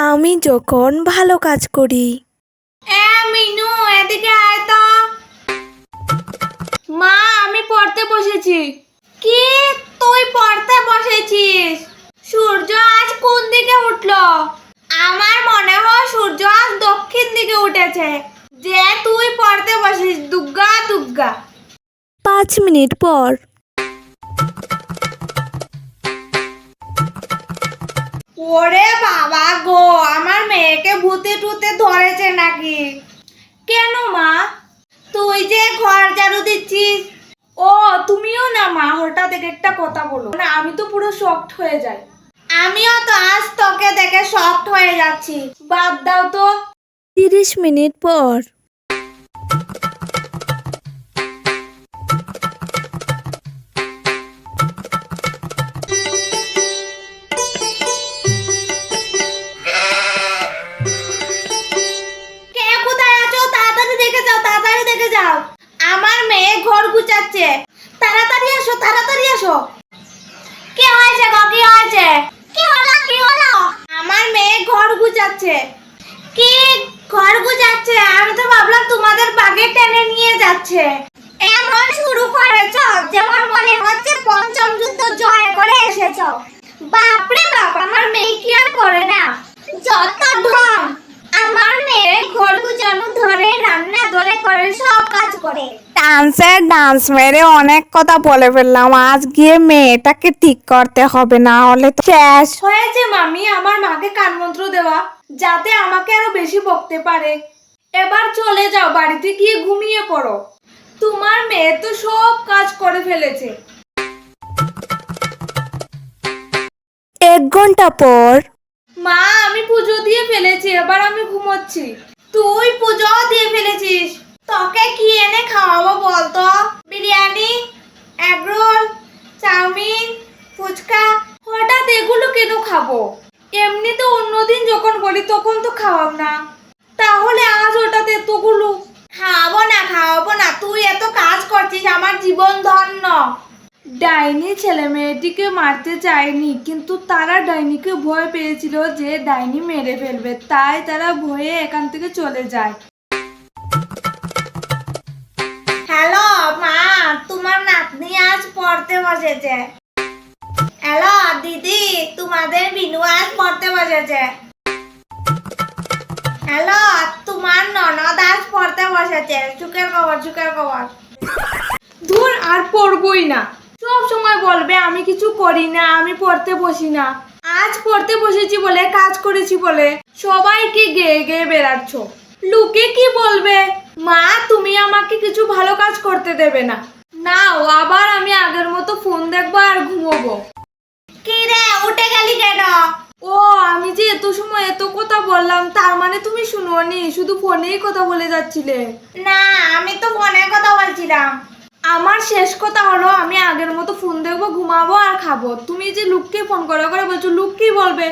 আমি যখন ভালো কাজ করি। মিনু, এদিকে আয় তো। মা, আমি পড়তে বসেছি। কি, তুই পড়তে বসেছিস? সূর্য আজ কোন দিকে উঠলো? আমার মনে হয় সূর্য আজ দক্ষিণ দিকে উঠেছে। যে তুই পড়তে বসিস, দুগ্গা দুগ্গা। 5 মিনিট পর। ওরে বাবা গো, আমার মেয়েকে ভূতে টুতে ধরেছে নাকি? কেন মা? তুই যে ঘর ঝাড়ু দিচ্ছিস। ও, তুমিও না মা, হঠাৎ একটা কথা বলো না, আমি তো পুরো শকড হয়ে যাই। আমিও তো আজ তোকে দেখে শকড হয়ে যাচ্ছি। বাদ দাও তো। 30 মিনিট পর। কে কোথায় আছো? তাড়াতাড়ি দেখে যাও, তাড়াতাড়ি দেখে যাও। আমার মেয়ে ঘর গুছাচ্ছে। তাড়াতাড়ি আসো, তাড়াতাড়ি আসো। কি হয়েছে গো, কি হয়েছে? কি হলো, কি হলো? আমার মেয়ে ঘর গুছাচ্ছে। কি ঘর গুছাচ্ছে? আমি তো ভাবলাম তোমাদের বাগে টেনে নিয়ে যাচ্ছে। এমন শুরু করেছো যেমন মনে হচ্ছে পঞ্চম যুদ্ধ জয় করে এসেছো। বাপরে বাপ, আমার মেয়ে কি আর করে না? যত ঢং! আমার মেয়ে ঘর গুছানো ধরে, রান্না ধরে করে, সব কাজ করে। ডান্স মেরে অনেক কথা বলে ফেললাম। আজ গিয়ে মেয়েটাকে ঠিক করতে হবে, না হলে তো শেষ। হয়েছে মামি, আমার মাকে কানমন্ত্র দেওয়া, যাতে আমাকে আরো বেশি বকতে পারে। এবার চলে যাও, বাড়িতে গিয়ে ঘুমিয়ে পড়ো। তোমার মেয়ে তো সব কাজ করে ফেলেছে। 1 ঘন্টা পর। মা, আমি পুজো দিয়ে ফেলেছি, এবার আমি ঘুমোচ্ছি। তুই পুজো দিয়ে ফেলেছিস? তোকে কি এনে খাওয়াবো বলতো? Biryani, egg roll, chow mein, phuchka? হঠাৎ এগুলো কেন খাবো? এমনিতে অন্যদিন যখন বলি তখন তো খাওয়াব না, তাহলে আজ হঠাৎ এতগুলো? খাওয়াবো না, তুই এত কাজ করছিস, আমার জীবন ধন্য। ডাইনি ছেলে মেয়েটিকে মারতে চায়নি, কিন্তু তারা ডাইনিকে ভয় পেয়েছিল যে ডাইনি মেরে ফেলবে, তাই তারা ভয়ে এখান থেকে চলে যায়। হ্যালো মা, তোমার নাতনি আজ পড়তে বসেছে। হ্যালো দিদি, তোমাদের বিনু আজ পড়তে বসেছে। হ্যালো, তোমার ননদ আজ পড়তে বসেছে। সুখের খবর, সুখের খবর। ধুর, আর পড়বই না। সব সময় বলবে আমি কিছু করি না, আমি পড়তে বসি না। আজ পড়তে বসেছি বলে, কাজ করেছি বলে সবাইকে গেয়ে গেয়ে বেড়াচ্ছ। লোকে কি বলবে? মা, তুমি আমাকে কিছু ভালো কাজ করতে দেবে না। নাও, আবার আমি আগের মতো ফোন দেখবো আর ঘুমোবো। কি রে, উঠে গেলি কেন? ও, আমি যে এত সময় এত কথা বললাম, তার মানে তুমি শুনোনি, শুধু ফোনেই কথা বলে যাচ্ছিলে। না, আমি তো ফোনে কথা বলছিলাম। আমার শেষ কথা হলো, আমি আগের মতো ফোন দেখবো, ঘুমাবো আর খাবো। তুমি যে লোককে ফোন করে করে বলছো, লোক কি বলবে?